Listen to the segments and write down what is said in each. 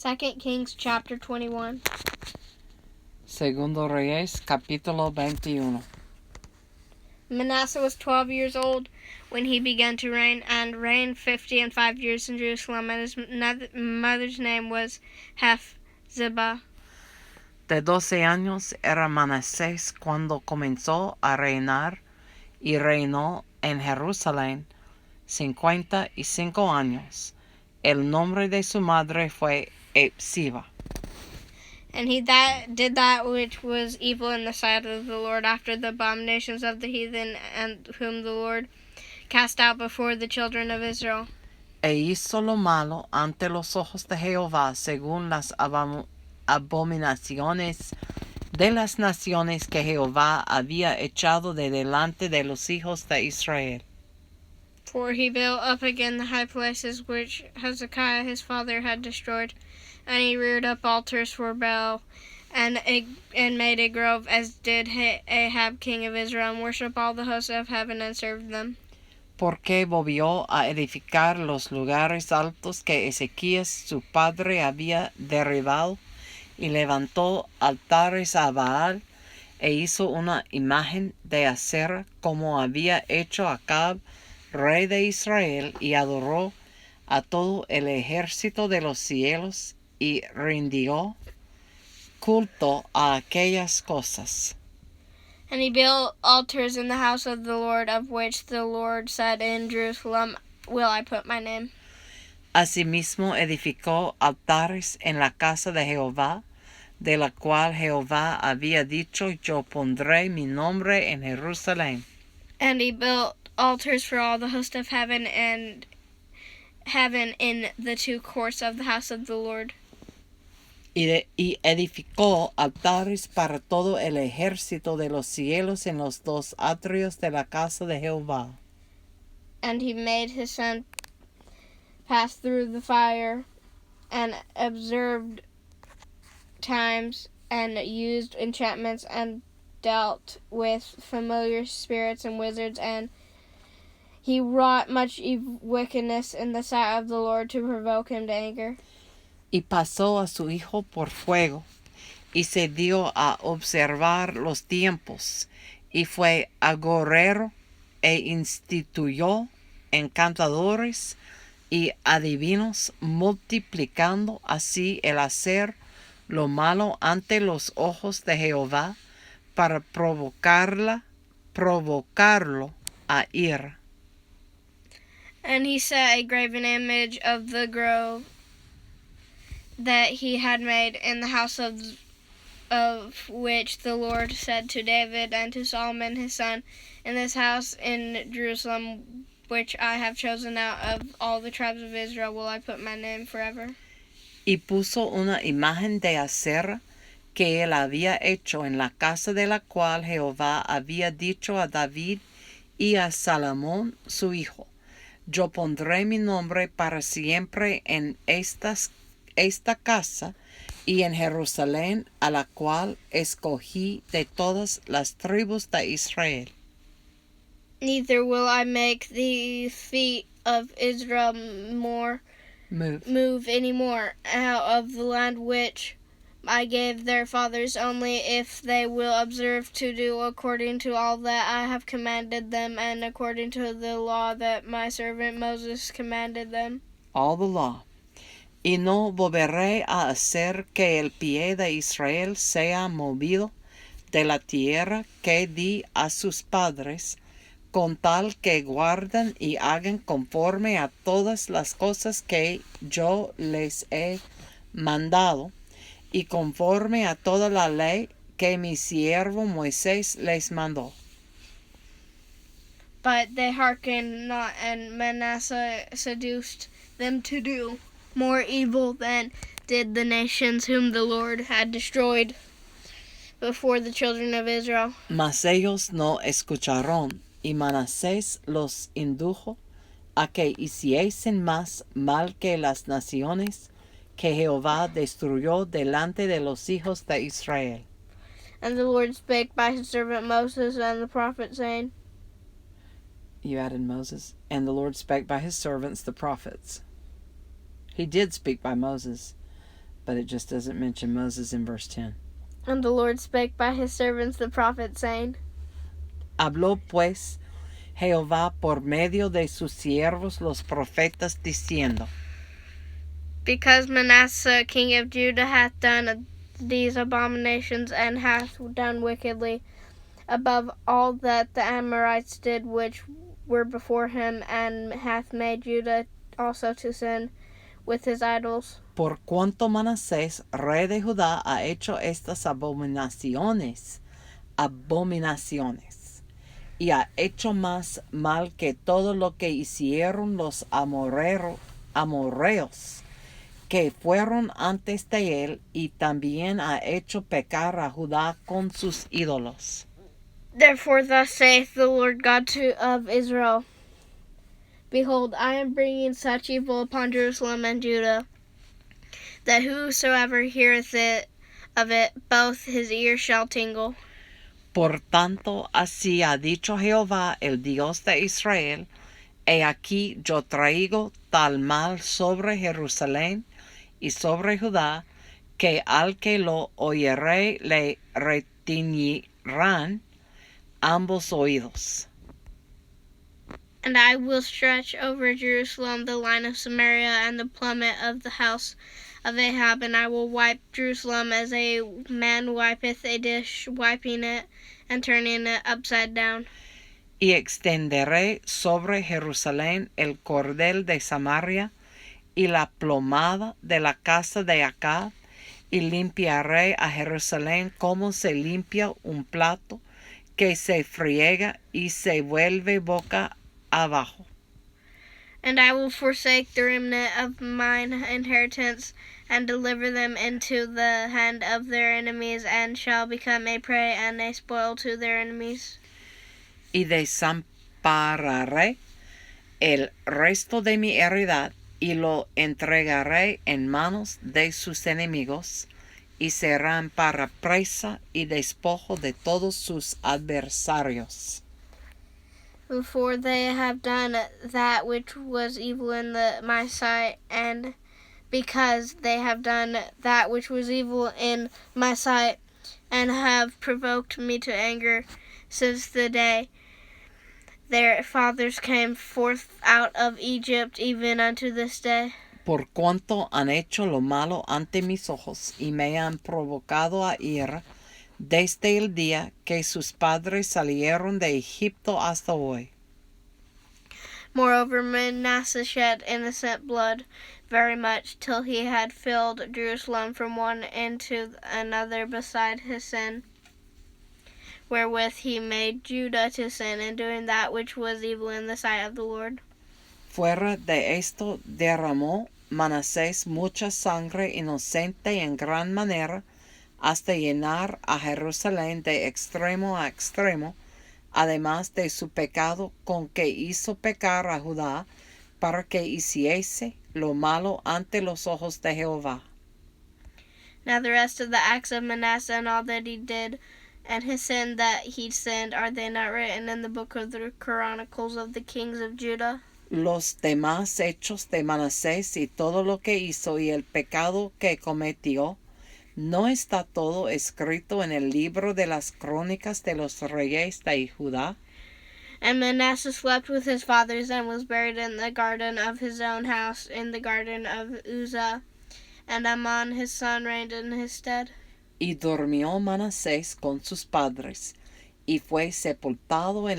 2 Kings chapter 21. Segundo Reyes capítulo 21. Manasseh was 12 years old when he began to reign, and reigned 55 years in Jerusalem, and his mother's name was Hephzibah. De 12 años era Manasés cuando comenzó a reinar, y reinó en Jerusalén 55 años. El nombre de su madre fue Hephzibah. And he did that which was evil in the sight of the Lord, after the abominations of the heathen, and whom the Lord cast out before the children of Israel. E hizo lo malo ante los ojos de Jehová, según las abominaciones de las naciones que Jehová había echado de delante de los hijos de Israel. For he built up again the high places which Hezekiah his father had destroyed, and he reared up altars for Baal, and made a grove, as did Ahab king of Israel, and worshipped all the hosts of heaven, and served them. Porque volvió a edificar los lugares altos que Ezequías su padre había derribado, y levantó altares a Baal, e hizo una imagen de acera, como había hecho Acab, rey de Israel, y adoró a todo el ejército de los cielos, y rindió culto a aquellas cosas. And he built altars in the house of the Lord, of which the Lord said, In Jerusalem will I put my name. Asimismo edificó altares en la casa de Jehová, de la cual Jehová había dicho, Yo pondré mi nombre en Jerusalén. And he built altars for all the host of heaven in the two courts of the house of the Lord. Y edificó altares para todo el ejército de los cielos en los dos atrios de la casa de Jehová. And he made his son pass through the fire, and observed times, and used enchantments, and dealt with familiar spirits and wizards, and he wrought much wickedness in the sight of the Lord, to provoke him to anger. Y pasó a su hijo por fuego, y se dio a observar los tiempos, y fue agorero, e instituyó encantadores y adivinos, multiplicando así el hacer lo malo ante los ojos de Jehová, para provocarlo a ira. And he set a graven image of the grove that he had made in the house of which the Lord said to David and to Solomon his son, In this house in Jerusalem, which I have chosen out of all the tribes of Israel, will I put my name forever. Y puso una imagen de acera que él había hecho en la casa de la cual Jehová había dicho a David y a Salomón su hijo, Yo pondré mi nombre para siempre en esta casa y en Jerusalén, a la cual escogí de todas las tribus de Israel. Neither will I make the feet of Israel move any more out of the land which I gave their fathers, only if they will observe to do according to all that I have commanded them, and according to the law that my servant Moses commanded them. All the law. Y no volveré a hacer que el pie de Israel sea movido de la tierra que di a sus padres, con tal que guarden y hagan conforme a todas las cosas que yo les he mandado, y conforme a toda la ley que mi siervo Moisés les mandó. But they hearkened not, and Manasseh seduced them to do more evil than did the nations whom the Lord had destroyed before the children of Israel. Mas ellos no escucharon, y Manasés los indujo a que hiciesen más mal que las naciones que Jehová destruyó delante de los hijos de Israel. And the Lord spake by his servant Moses and the prophet, saying, You added Moses. And the Lord spake by his servants the prophets. He did speak by Moses. but it just doesn't mention Moses in verse 10. And the Lord spake by his servants the prophets, saying, Habló pues Jehová por medio de sus siervos los profetas, diciendo, Because Manasseh king of Judah hath done these abominations, and hath done wickedly, above all that the Amorites did which were before him, and hath made Judah also to sin with his idols. por cuanto Manasés, rey de Judá, ha hecho estas abominaciones, y ha hecho más mal que todo lo que hicieron los amorreos, que fueron antes de él, y también ha hecho pecar a Judá con sus ídolos. Therefore thus saith the Lord God of Israel, Behold, I am bringing such evil upon Jerusalem and Judah, that whosoever heareth of it, both his ears shall tingle. Por tanto, así ha dicho Jehová, el Dios de Israel, he aquí yo traigo tal mal sobre Jerusalén y sobre Judá, que al que lo oyere le retiñirán ambos oídos. And I will stretch over Jerusalem the line of Samaria and the plummet of the house of Ahab, and I will wipe Jerusalem as a man wipeth a dish, wiping it and turning it upside down. Y extenderé sobre Jerusalén el cordel de Samaria y la plomada de la casa de Acab, y limpiaré a Jerusalén como se limpia un plato que se friega y se vuelve boca abajo. And I will forsake the remnant of mine inheritance, and deliver them into the hand of their enemies, and shall become a prey and a spoil to their enemies. Y desampararé el resto de mi heredad, y lo entregaré en manos de sus enemigos, y serán para presa y despojo de todos sus adversarios. For they have done that which was evil in my sight, and because they have done that which was evil in my sight, and have provoked me to anger since the day their fathers came forth out of Egypt, even unto this day. Por cuanto han hecho lo malo ante mis ojos, y me han provocado a ira, desde el día que sus padres salieron de Egipto hasta hoy. Moreover, Manasseh shed innocent blood very much, till he had filled Jerusalem from one end to another beside his sin, wherewith he made Judah to sin, in doing that which was evil in the sight of the Lord. Fuera de esto derramó Manasés mucha sangre inocente en gran manera, hasta llenar a Jerusalén de extremo a extremo, además de su pecado con que hizo pecar a Judá, para que hiciese lo malo ante los ojos de Jehová. Now the rest of the acts of Manasseh, and all that he did, and his sin that he sinned, are they not written in the book of the Chronicles of the kings of Judah? Los demás hechos de Manasés y todo lo que hizo y el pecado que cometió, ¿no está todo escrito en el libro de las crónicas de los reyes de Judá? And Manasseh slept with his fathers, and was buried in the garden of his own house, in the garden of Uzzah, and Amon his son reigned in his stead. Y durmió Manasés con sus padres, y fue sepultado en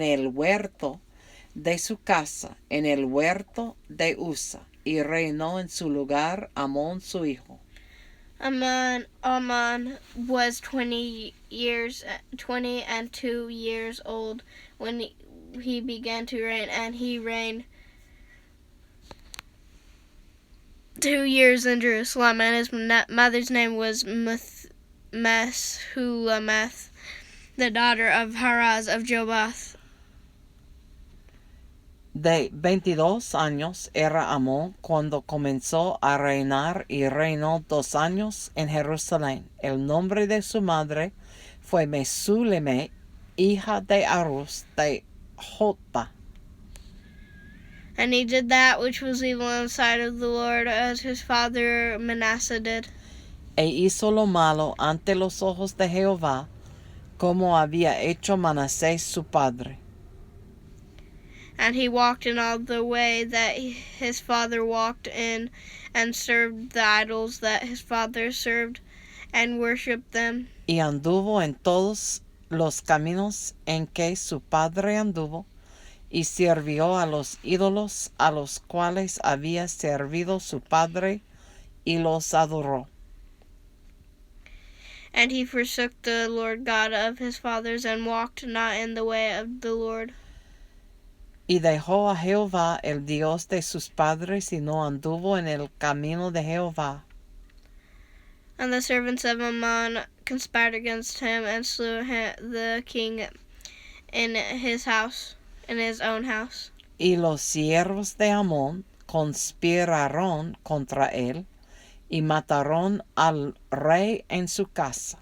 el huerto de su casa, en el huerto de Uzzah, y reinó en su lugar Amón su hijo. Amon was 20 and 2 years old when he began to reign, and he reigned 2 years in Jerusalem, and his mother's name was Meshulameth, the daughter of Haraz of Jobath. De 22 años era Amón cuando comenzó a reinar, y reinó 2 años en Jerusalén. El nombre de su madre fue Mesuleme, hija de Arús de Jotba. And he did that which was evil in the sight of the Lord, as his father Manasseh did. E hizo lo malo ante los ojos de Jehová, como había hecho Manasés su padre. And he walked in all the way that his father walked in, and served the idols that his father served, and worshipped them. Y anduvo en todos los caminos en que su padre anduvo, y sirvió a los ídolos a los cuales había servido su padre, y los adoró. And he forsook the Lord God of his fathers, and walked not in the way of the Lord. Y dejó a Jehová el Dios de sus padres, y no anduvo en el camino de Jehová. And the servants of Ammon conspired against him, and slew the king in his house, in his own house. Y los siervos de Amón conspiraron contra él, y mataron al rey en su casa.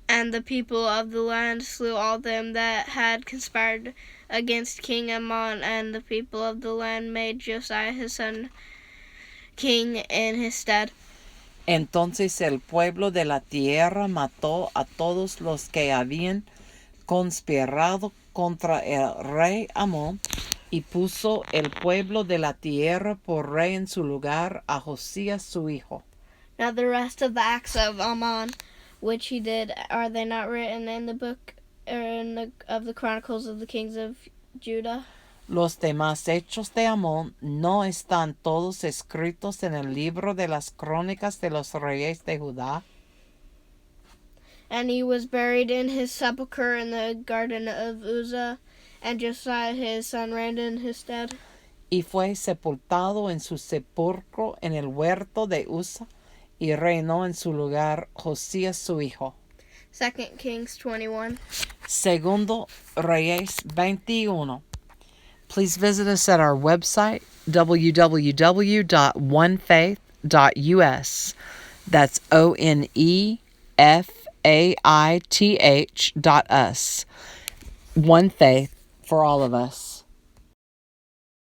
And the people of the land slew all them that had conspired against King Ammon, and the people of the land made Josiah his son king in his stead. Entonces el pueblo de la tierra mató a todos los que habían conspirado contra el rey Amón, y puso el pueblo de la tierra por rey en su lugar a Josías su hijo. Now the rest of the acts of Ammon, which he did, are they not written in the book of the Chronicles of the Kings of Judah? Los demás hechos de Amón no están todos escritos en el libro de las crónicas de los reyes de Judá. And he was buried in his sepulchre in the garden of Uzzah, and Josiah his son reigned in his stead. Y fue sepultado en su sepulcro en el huerto de Uzzah, y reinó en su lugar Josías su hijo. 2 Kings 21. Segundo Reyes 21. Please visit us at our website, www.onefaith.us. That's onefaith.us. One faith for all of us.